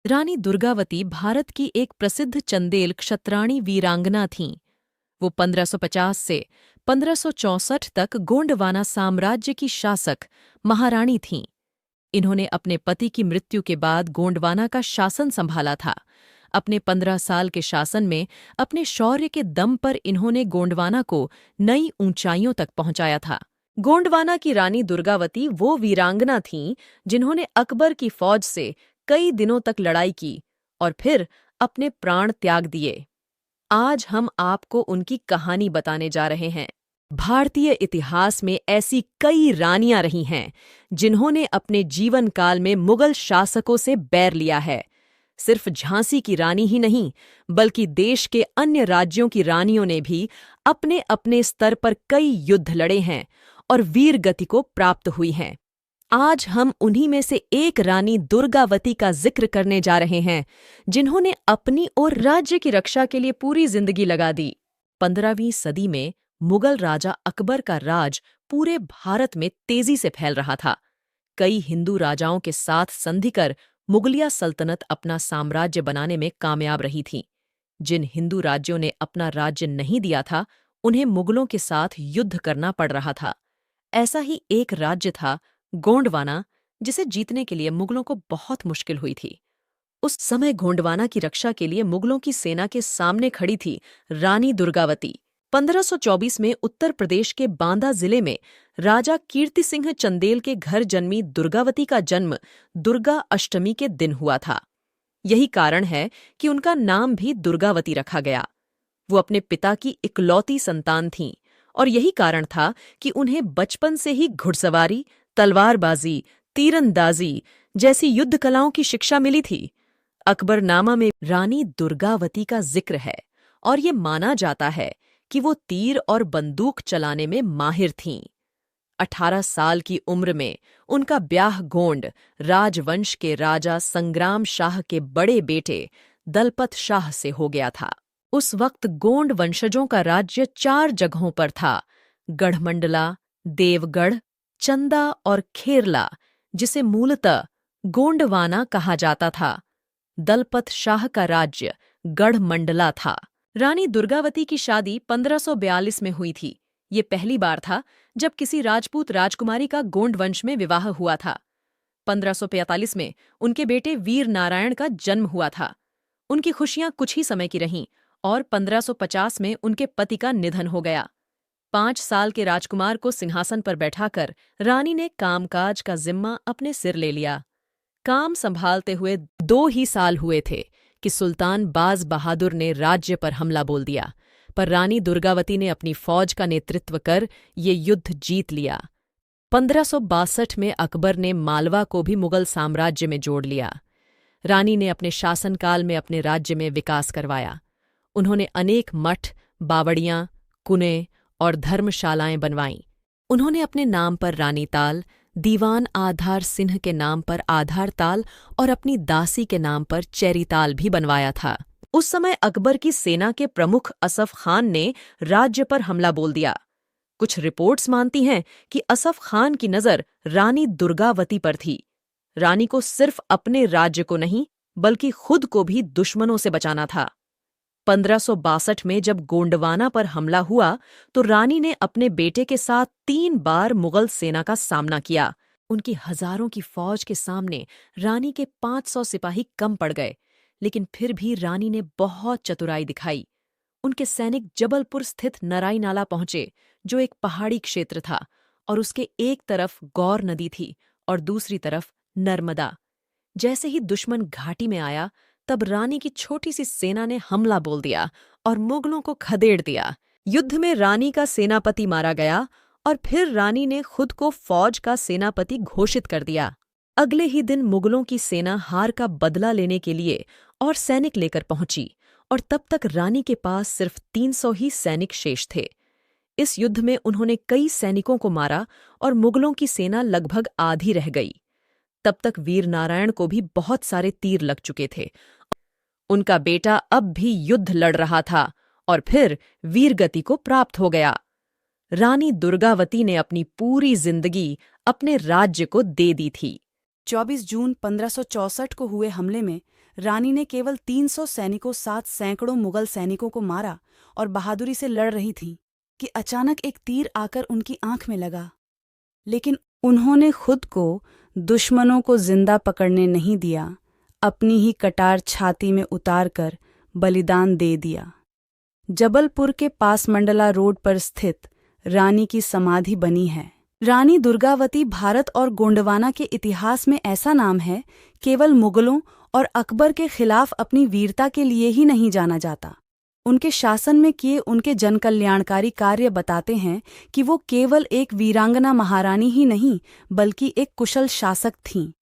रानी दुर्गावती भारत की एक प्रसिद्ध चंदेल क्षत्राणी वीरांगना थीं। वो 1550 से 1564 तक गोंडवाना साम्राज्य की शासक महारानी थीं। इन्होंने अपने पति की मृत्यु के बाद गोंडवाना का शासन संभाला था। अपने 15 साल के शासन में अपने शौर्य के दम पर इन्होंने गोंडवाना को नई ऊंचाइयों तक पहुंचाया था। गोंडवाना की रानी दुर्गावती वो वीरांगना थीं जिन्होंने अकबर की फौज से कई दिनों तक लड़ाई की और फिर अपने प्राण त्याग दिए। आज हम आपको उनकी कहानी बताने जा रहे हैं। भारतीय इतिहास में ऐसी कई रानियां रही हैं जिन्होंने अपने जीवन काल में मुगल शासकों से बैर लिया है। सिर्फ झांसी की रानी ही नहीं, बल्कि देश के अन्य राज्यों की रानियों ने भी अपने अपने स्तर पर कई युद्ध लड़े हैं और वीर गति को प्राप्त हुई हैं। आज हम उन्हीं में से एक रानी दुर्गावती का जिक्र करने जा रहे हैं, जिन्होंने अपनी और राज्य की रक्षा के लिए पूरी जिंदगी लगा दी। 15वीं सदी में मुगल राजा अकबर का राज पूरे भारत में तेजी से फैल रहा था। कई हिंदू राजाओं के साथ संधि कर मुगलिया सल्तनत अपना साम्राज्य बनाने में कामयाब रही थी। जिन हिंदू राज्यों ने अपना राज्य नहीं दिया था, उन्हें मुगलों के साथ युद्ध करना पड़ रहा था। ऐसा ही एक राज्य था गोंडवाना, जिसे जीतने के लिए मुगलों को बहुत मुश्किल हुई थी। उस समय गोंडवाना की रक्षा के लिए मुगलों की सेना के सामने खड़ी थी रानी दुर्गावती। 1524 में उत्तर प्रदेश के बांदा जिले में राजा कीर्ति सिंह चंदेल के घर जन्मी दुर्गावती का जन्म दुर्गा अष्टमी के दिन हुआ था। यही कारण है कि उनका नाम भी दुर्गावती रखा गया। वो अपने पिता की इकलौती संतान थीं और यही कारण था कि उन्हें बचपन से ही घुड़सवारी, तलवारबाजी, तीरंदाजी जैसी युद्ध कलाओं की शिक्षा मिली थी। अकबरनामा में रानी दुर्गावती का जिक्र है और ये माना जाता है कि वो तीर और बंदूक चलाने में माहिर थीं। 18 साल की उम्र में उनका ब्याह गोंड राजवंश के राजा संग्राम शाह के बड़े बेटे दलपत शाह से हो गया था। उस वक्त गोंड वंशजों का राज्य 4 जगहों पर था: गढ़मंडला, देवगढ़, चंदा और खेरला, जिसे मूलतः गोंडवाना कहा जाता था। दलपत शाह का राज्य गढ़मंडला था। रानी दुर्गावती की शादी 1542 में हुई थी। ये पहली बार था जब किसी राजपूत राजकुमारी का गोंड वंश में विवाह हुआ था। 1545 में उनके बेटे वीर नारायण का जन्म हुआ था। उनकी खुशियां कुछ ही समय की रहीं और 1550 में उनके पति का निधन हो गया। 5 साल के राजकुमार को सिंहासन पर बैठाकर रानी ने कामकाज का जिम्मा अपने सिर ले लिया। काम संभालते हुए 2 ही साल हुए थे कि सुल्तान बाज बहादुर ने राज्य पर हमला बोल दिया, पर रानी दुर्गावती ने अपनी फौज का नेतृत्व कर ये युद्ध जीत लिया। 1562 में अकबर ने मालवा को भी मुगल साम्राज्य में जोड़ लिया। रानी ने अपने शासनकाल में अपने राज्य में विकास करवाया। उन्होंने अनेक मठ, बावड़ियां, कुएं और धर्मशालाएं बनवाईं। उन्होंने अपने नाम पर रानीताल, दीवान आधार सिंह के नाम पर आधारताल और अपनी दासी के नाम पर चेरीताल भी बनवाया था। उस समय अकबर की सेना के प्रमुख असफ खान ने राज्य पर हमला बोल दिया। कुछ रिपोर्ट्स मानती हैं कि असफ खान की नज़र रानी दुर्गावती पर थी। रानी को सिर्फ अपने राज्य को नहीं, बल्कि खुद को भी दुश्मनों से बचाना था। 1562 में जब गोंडवाना पर हमला हुआ तो रानी ने अपने बेटे के साथ 3 बार मुगल सेना का सामना किया। उनकी हजारों की फौज के सामने रानी के 500 सिपाही कम पड़ गए, लेकिन फिर भी रानी ने बहुत चतुराई दिखाई। उनके सैनिक जबलपुर स्थित नराई नाला पहुंचे, जो एक पहाड़ी क्षेत्र था, और उसके एक तरफ गौर नदी थी और दूसरी तरफ नर्मदा। जैसे ही दुश्मन घाटी में आया, तब रानी की छोटी सी सेना ने हमला बोल दिया और मुगलों को खदेड़ दिया। युद्ध में रानी का सेनापति मारा गया और फिर रानी ने खुद को फौज का सेनापति घोषित कर दिया। अगले ही दिन मुगलों की सेना हार का बदला लेने के लिए और सैनिक लेकर पहुंची, और तब तक रानी के पास सिर्फ 300 ही सैनिक शेष थे। इस युद्ध में उन्होंने कई सैनिकों को मारा और मुगलों की सेना लगभग आधी रह गई। तब तक वीर नारायण को भी बहुत सारे तीर लग चुके थे। उनका बेटा अब भी युद्ध लड़ रहा था और फिर वीरगति को प्राप्त हो गया। रानी दुर्गावती ने अपनी पूरी जिंदगी अपने राज्य को दे दी थी। 24 जून 1564 को हुए हमले में रानी ने केवल 300 सैनिकों साथ सैकड़ों मुगल सैनिकों को मारा और बहादुरी से लड़ रही थी कि अचानक एक तीर आकर उनकी आंख में लगा। लेकिन उन्होंने खुद को दुश्मनों को जिंदा पकड़ने नहीं दिया, अपनी ही कटार छाती में उतारकर बलिदान दे दिया। जबलपुर के पास मंडला रोड पर स्थित रानी की समाधि बनी है। रानी दुर्गावती भारत और गोंडवाना के इतिहास में ऐसा नाम है, केवल मुगलों और अकबर के खिलाफ अपनी वीरता के लिए ही नहीं जाना जाता। उनके शासन में किए उनके जनकल्याणकारी कार्य बताते हैं कि वो केवल एक वीरांगना महारानी ही नहीं बल्कि एक कुशल शासक थीं।